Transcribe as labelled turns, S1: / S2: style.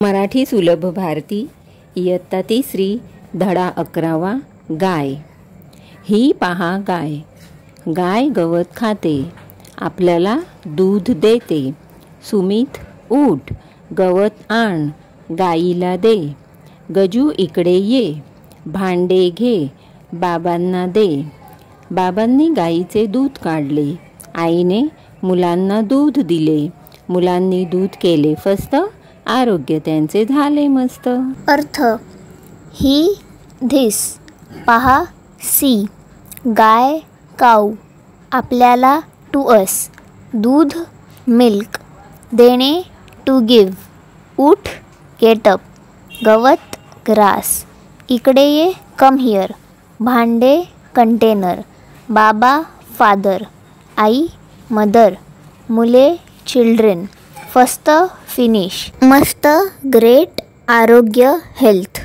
S1: मराठी सुलभ भारती इयत्ता तिसरी धडा 11वा गाय। ही पहा गाय, गाय गवत खाते, आपल्याला दूध देते। सुमित उठ, गवत आण, गाईला दे। गजू इकडे ये, भांडे घे, बाबांना दे। बाबांनी गाईचे दूध काढले, आईने मुलांना दूध दिले। मुलांनी दूध केले फस्त, आरोग्य त्यांचे झाले मस्त।
S2: अर्थ ही धिस, पहा सी, गाय काऊ, आपल्याला टू अस, दूध मिल्क, देणे टू गिव्ह, उठ गेट अप, गवत ग्रास, इकडे ये कम हिअर, भांडे कंटेनर, बाबा फादर, आई मदर, मुले चिल्ड्रेन, फस्त फिनिश, मस्त ग्रेट आरोग्य हेल्थ।